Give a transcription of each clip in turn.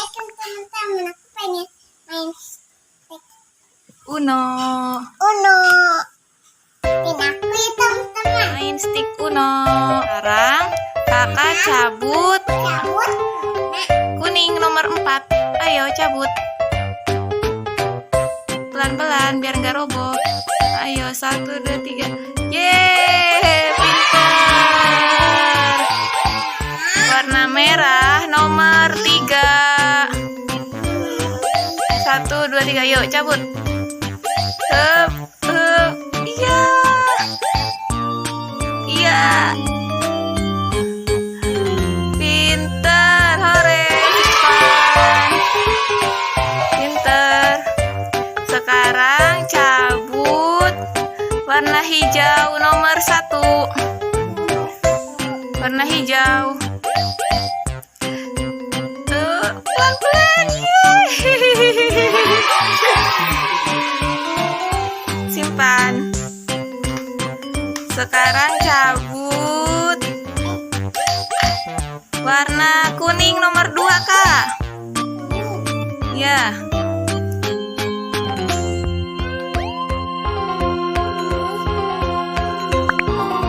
Assalamualaikum teman-teman. Aku pengen main stick Uno. Uno. Ini aku ya teman-teman. Main stick Uno. Sekarang kakak cabut Cabut. kuning nomor 4. Ayo cabut. Pelan-pelan biar nggak roboh. Ayo 1, 2, 3. Yeay, pintar. Warna merah nomor 3. 1, 2, 3. Yuk cabut. Iya. Iya. Pintar, hore. Depan. Pintar. Sekarang cabut warna hijau nomor 1. Warna hijau. Tuh, pelan-pelan. Yeay. Simpan. Sekarang cabut warna kuning nomor 2, Kak. Ya.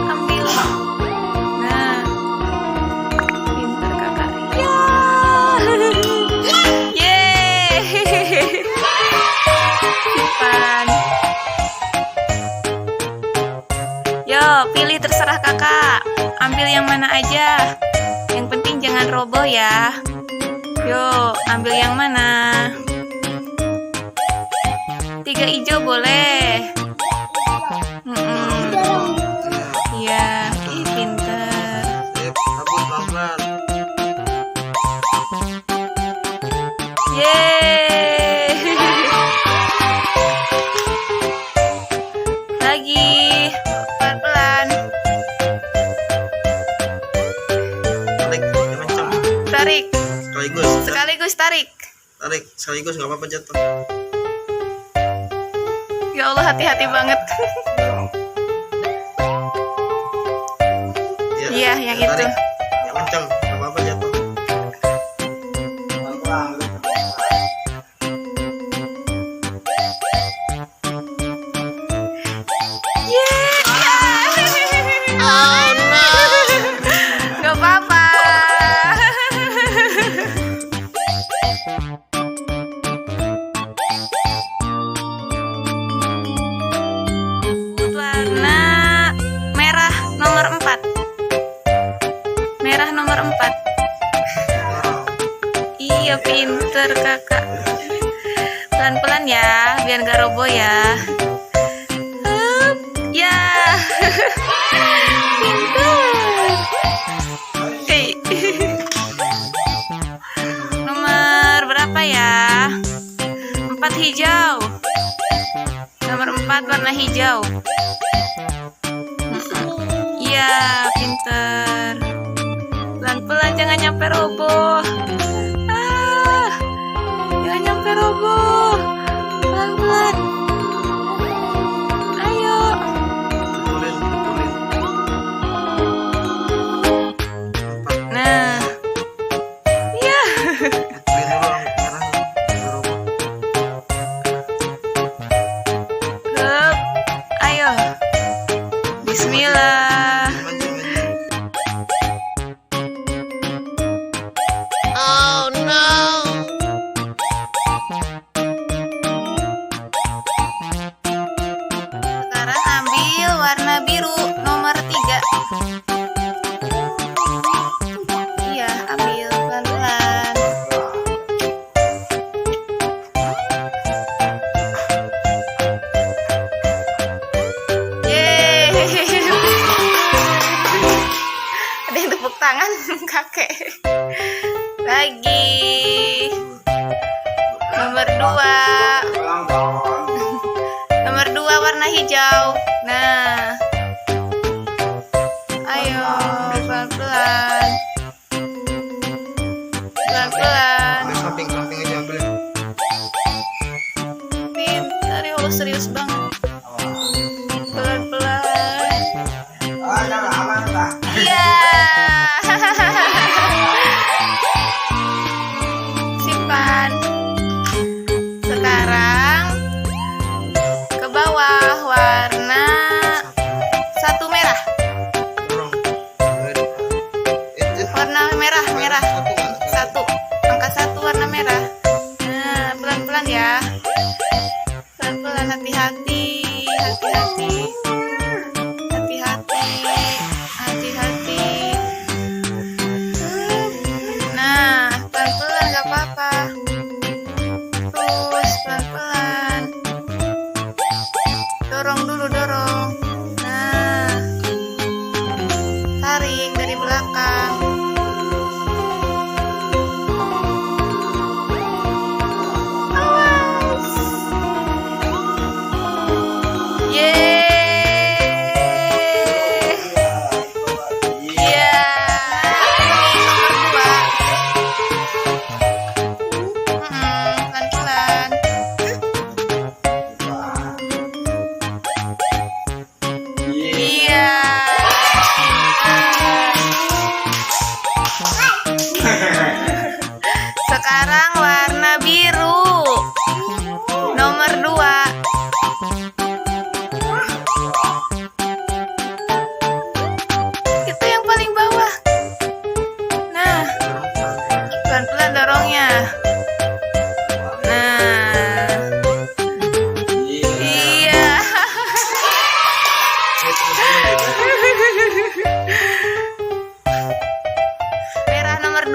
Ambil. Nah. Pintar Kakak. Ya. Yeay. Simpan. Yo, pilih terserah Kakak. Ambil yang mana aja. Yang penting jangan roboh ya. Yo, ambil yang mana? 3 hijau boleh. Iya, ih pintar. Yeay. Lagi. Pelan-pelan. Tarik. Sekaligus tarik. Sekaligus nggak apa-apa jatuh. Ya Allah, hati-hati banget. Iya, yang itu. Tarik. Yang kencang, nggak apa-apa jatuh. Oh no. Gak apa-apa. Warna merah nomor 4. Merah nomor 4. Iya, pinter Kakak. Pelan-pelan ya, biar gak roboh ya. Hup, ya. Pinter. Hey. Nomor berapa ya? 4 hijau. Nomor 4 warna hijau. Iya, pinter. Pelan-pelan, jangan nyampe roboh. Jangan nyampe roboh. Pelan-pelan. Ayo. Nah. Iya. Hup. Ayo. Bismillah. Oh no. Sekarang ambil warna biru nomor 3. Iya, ambil pelan-pelan. Yeay. Ada yang tepuk tangan, kakek. Lagi. Nomor 2. Nomor 2 warna hijau. Nah. Ayo, pelan-pelan. Pelan-pelan. Samping aja ambil. Pintar ya Allah, serius banget. Pelan-pelan. Iya. Simpan.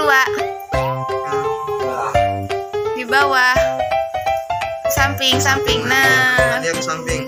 kedua. Di bawah. Samping. Nah. Dia ke samping.